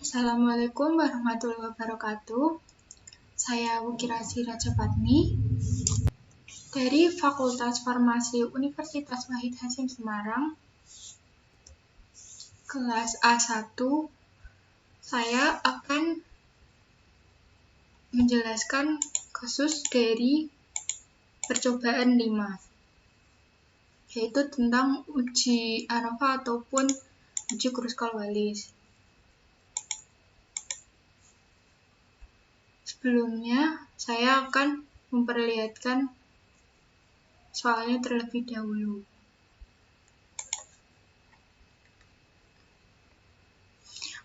Assalamualaikum warahmatullahi wabarakatuh. Saya Wukirasi Rajapatni dari Fakultas Farmasi Universitas Wahid Hasyim Semarang, kelas A1. Saya akan menjelaskan kasus dari percobaan 5, yaitu tentang uji ANOVA ataupun uji Kruskal-Wallis. Sebelumnya, saya akan memperlihatkan soalnya terlebih dahulu.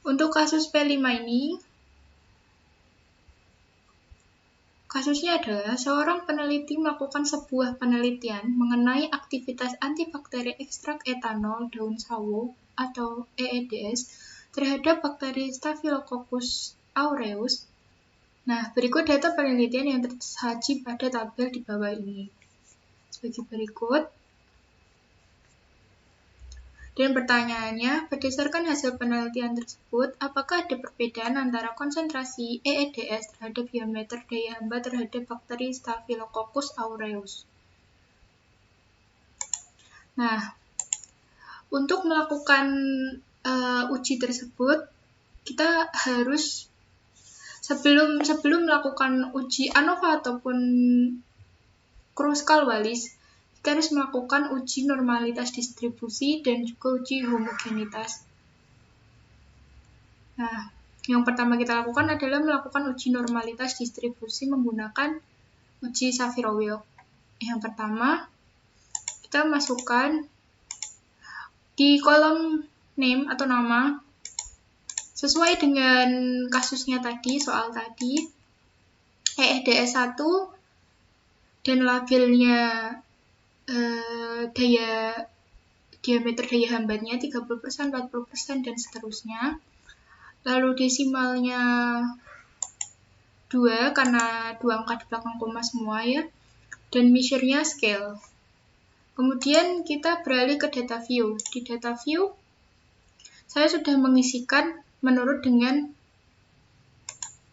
Untuk kasus P5 ini, kasusnya adalah seorang peneliti melakukan sebuah penelitian mengenai aktivitas antibakteri ekstrak etanol daun sawo atau EEDS terhadap bakteri Staphylococcus aureus. Nah, berikut data penelitian yang tersaji pada tabel di bawah ini. Sebagai berikut. Dan pertanyaannya, berdasarkan hasil penelitian tersebut, apakah ada perbedaan antara konsentrasi EEDS terhadap diameter daya hamba terhadap bakteri Staphylococcus aureus? Nah, untuk melakukan uji tersebut, kita harus sebelum melakukan uji ANOVA ataupun Kruskal-Wallis, kita harus melakukan uji normalitas distribusi dan juga uji homogenitas. Nah, yang pertama kita lakukan adalah melakukan uji normalitas distribusi menggunakan uji Saviro-Wilk. Yang pertama, kita masukkan di kolom name atau nama, sesuai dengan kasusnya tadi, soal tadi, EEDS1 dan labelnya diameter daya hambatnya 30%, 40%, dan seterusnya. Lalu desimalnya 2 karena 2 angka di belakang koma semua ya. Dan measure-nya scale. Kemudian kita beralih ke data view. Di data view saya sudah mengisikan menurut dengan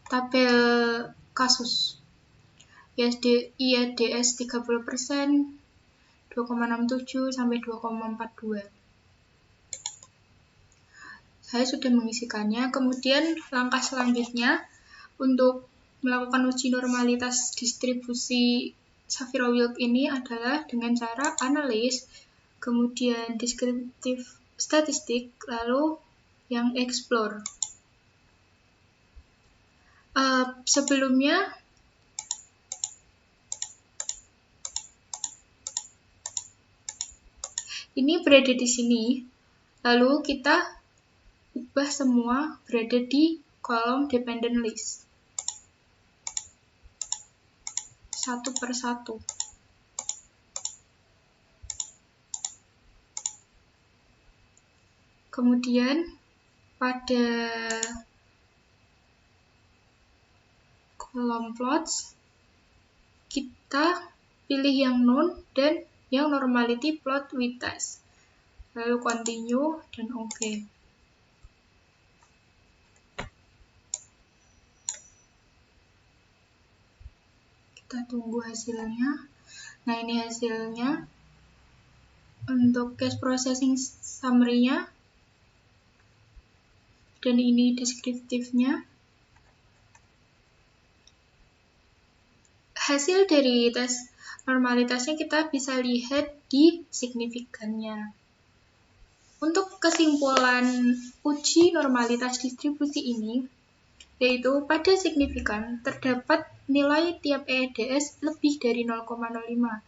tabel kasus. IEDS 30%, 2,67 sampai 2,42. Saya sudah mengisikannya. Kemudian langkah selanjutnya untuk melakukan uji normalitas distribusi Saviro-Wilk ini adalah dengan cara analis, kemudian deskriptif statistik, lalu yang explore. Sebelumnya ini berada di sini, lalu kita ubah semua berada di kolom dependent list. Satu per satu. Kemudian pada kolom plots kita pilih yang known dan yang normality plot with test. Lalu continue dan OK. Kita tunggu hasilnya. Nah, ini hasilnya. Untuk case processing summary-nya. Dan ini deskriptifnya. Hasil dari tes normalitasnya kita bisa lihat di signifikannya. Untuk kesimpulan uji normalitas distribusi ini, yaitu pada signifikan terdapat nilai tiap EEDS lebih dari 0,05.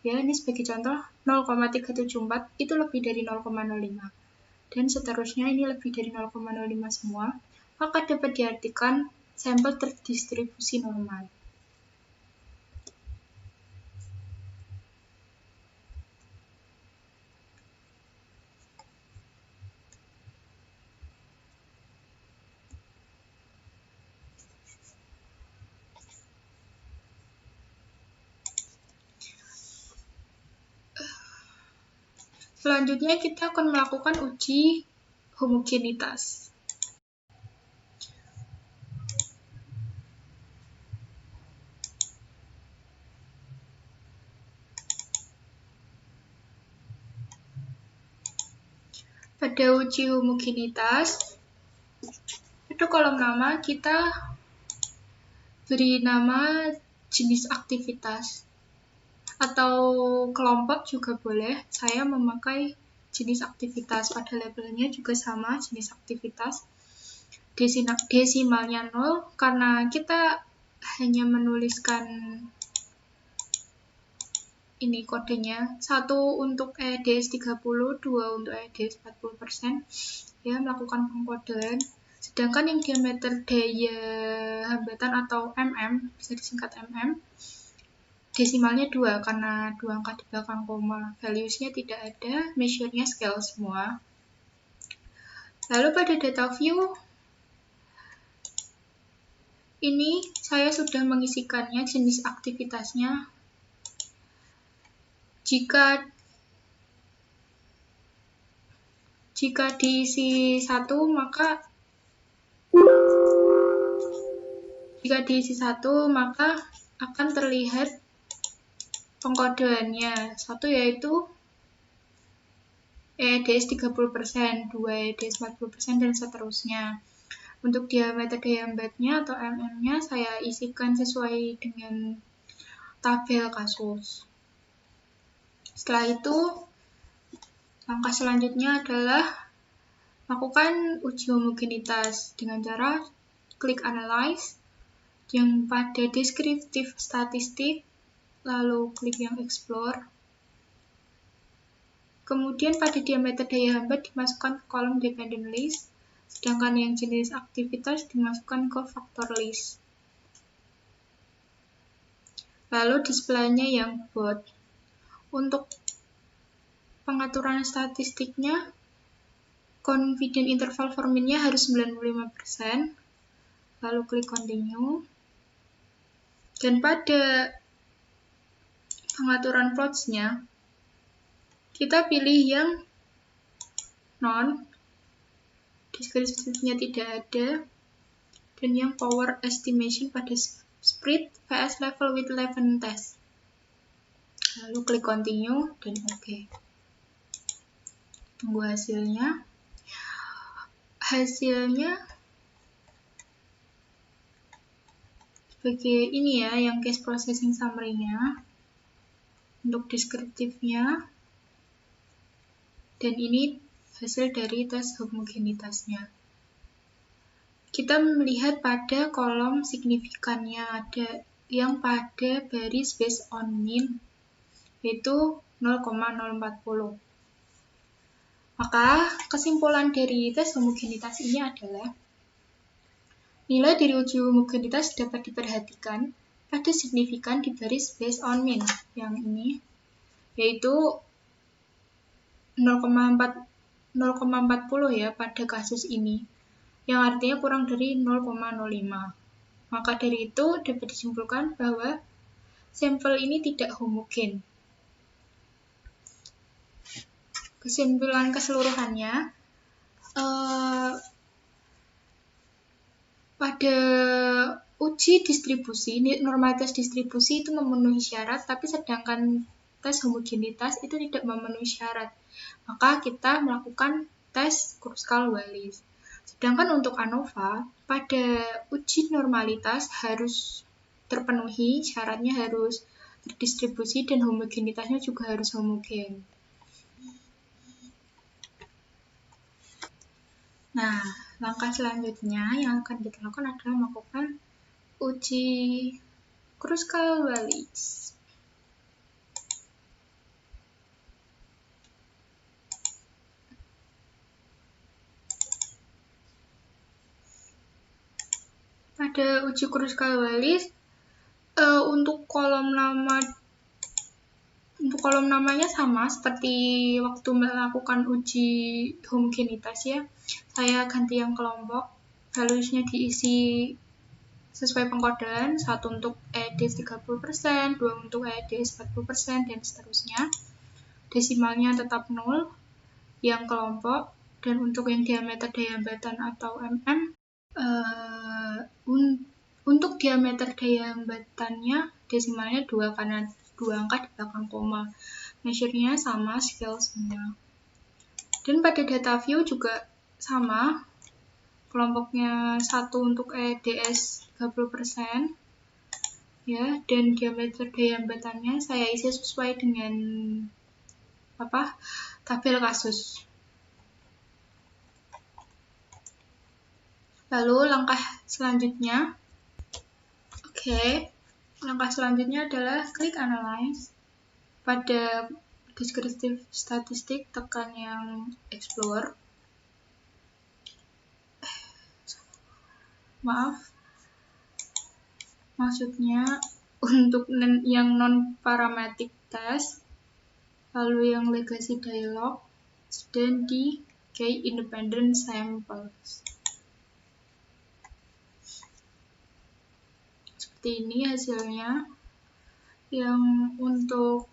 Ya, ini sebagai contoh 0,374 itu lebih dari 0,05. Dan seterusnya ini lebih dari 0,05 semua, maka dapat diartikan sampel terdistribusi normal. Selanjutnya kita akan melakukan uji homogenitas. Pada uji homogenitas, pada kolom nama kita beri nama jenis aktivitas atau kelompok juga boleh. Saya memakai jenis aktivitas, pada labelnya juga sama, jenis aktivitas. Desimalnya 0 karena kita hanya menuliskan ini kodenya, 1 untuk EDS 30, 2 untuk EDS 40%, ya, melakukan pengkodean. Sedangkan yang diameter daya hambatan atau mm, bisa disingkat mm, desimalnya 2 karena 2 angka di belakang koma. Values-nya tidak ada, measure-nya scale semua. Lalu pada data view, ini saya sudah mengisikannya jenis aktivitasnya. Jika diisi 1, maka akan terlihat pengkodeannya. 1 yaitu EDS 30%, 2 EDS 40%, dan seterusnya. Untuk diameter daya hambatnya atau mm-nya saya isikan sesuai dengan tabel kasus. Setelah itu, langkah selanjutnya adalah lakukan uji homogenitas dengan cara klik Analyze yang pada Descriptive Statistic, lalu klik yang Explore. Kemudian pada diameter daya hambat dimasukkan ke kolom Dependent List, sedangkan yang jenis aktivitas dimasukkan ke Factor List. Lalu display-nya yang bold. Untuk pengaturan statistiknya, confidence interval for mean-nya harus 95%, lalu klik Continue. Dan pada pengaturan plots-nya, kita pilih yang non, deskripsinya tidak ada, dan yang power estimation pada spread vs level with 11 test. Lalu klik Continue dan OK. Tunggu hasilnya. Hasilnya sebagai ini ya, yang case processing summary-nya. Untuk deskriptifnya. Dan ini hasil dari tes homogenitasnya. Kita melihat pada kolom signifikannya ada yang pada baris based on mean, yaitu 0,040. Maka kesimpulan dari tes homogenitas ini adalah nilai dari uji homogenitas dapat diperhatikan pada signifikan di baris based on mean yang ini, yaitu 0,40 ya pada kasus ini, yang artinya kurang dari 0,05. Maka dari itu dapat disimpulkan bahwa sampel ini tidak homogen. Kesimpulan keseluruhannya, pada uji distribusi, normalitas distribusi itu memenuhi syarat, tapi sedangkan tes homogenitas itu tidak memenuhi syarat. Maka kita melakukan tes Kruskal-Wallis. Sedangkan untuk ANOVA, pada uji normalitas harus terpenuhi, syaratnya harus terdistribusi dan homogenitasnya juga harus homogen. Nah, langkah selanjutnya yang akan kita lakukan adalah melakukan uji Kruskal-Wallis. Pada uji Kruskal-Wallis, untuk kolom namanya sama seperti waktu melakukan uji homogenitas ya. Saya ganti yang kelompok, values-nya diisi sesuai pengkodean, 1 untuk EDS 30%, 2 untuk EDS 40%, dan seterusnya. Desimalnya tetap 0, yang kelompok, dan untuk yang diameter daya hambatan atau mm, untuk diameter daya hambatannya desimalnya 2 karena 2 angka di belakang koma. Measure-nya sama, scale semua. Dan pada data view juga sama, kelompoknya 1 untuk EDS 30%, ya, dan diameter daya hambatannya saya isi sesuai dengan tabel kasus. Lalu langkah selanjutnya, langkah selanjutnya adalah klik analyze. Pada deskriptif statistik tekan yang explore. Maksudnya untuk yang non-parametric test, lalu yang legacy dialog, dan di key independent samples. Seperti ini hasilnya. Yang untuk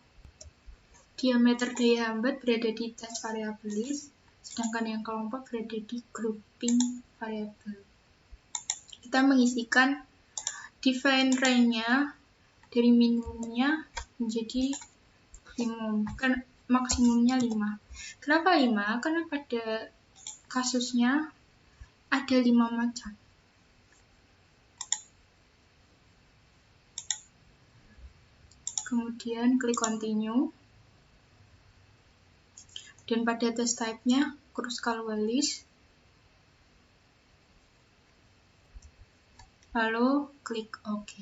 diameter daya hambat berada di test variabilis, sedangkan yang kelompok berada di grouping variable. Kita mengisikan define range-nya dari minimumnya menjadi minimum, kan maksimumnya 5. Kenapa 5? Karena pada kasusnya ada 5 macam. Kemudian klik continue. Dan pada test type-nya Kruskal-Wallis. Lalu klik OK.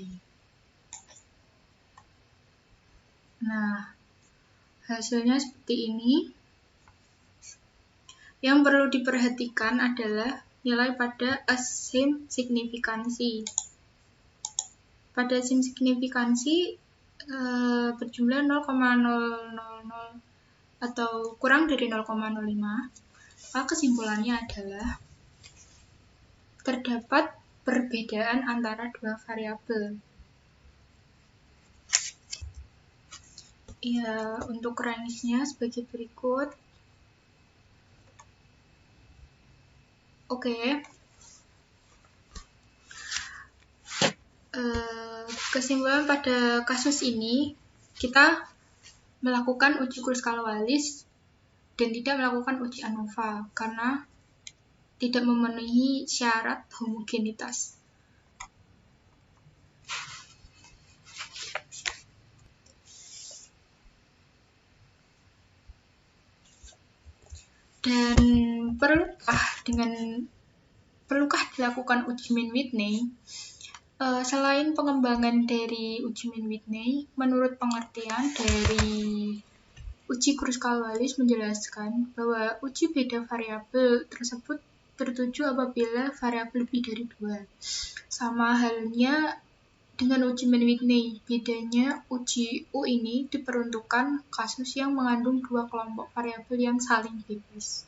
Nah, hasilnya seperti ini. Yang perlu diperhatikan adalah nilai pada asim signifikansi. Pada asim signifikansi berjumlah 0,000 atau kurang dari 0,05, maka kesimpulannya adalah terdapat perbedaan antara dua variabel. Ya, untuk range-nya sebagai berikut. Kesimpulan pada kasus ini, kita melakukan uji Kruskal-Wallis dan tidak melakukan uji ANOVA karena tidak memenuhi syarat homogenitas. Dan perlukah dilakukan uji Mann-Whitney? Selain pengembangan dari uji Mann-Whitney, menurut pengertian dari uji Kruskal-Wallis menjelaskan bahwa uji beda variabel tersebut tertuju apabila variabel lebih dari 2. Sama halnya dengan uji Mann-Whitney, bedanya uji U ini diperuntukkan kasus yang mengandung 2 kelompok variabel yang saling bebas.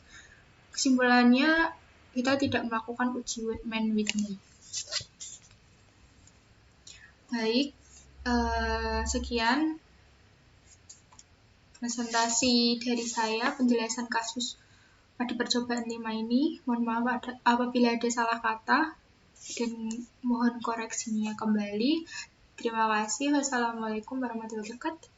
Kesimpulannya, kita tidak melakukan uji Mann-Whitney. Baik, sekian presentasi dari saya, penjelasan kasus pada percobaan 5 ini. Mohon maaf apabila ada salah kata dan mohon koreksinya kembali. Terima kasih. Wassalamualaikum warahmatullahi wabarakatuh.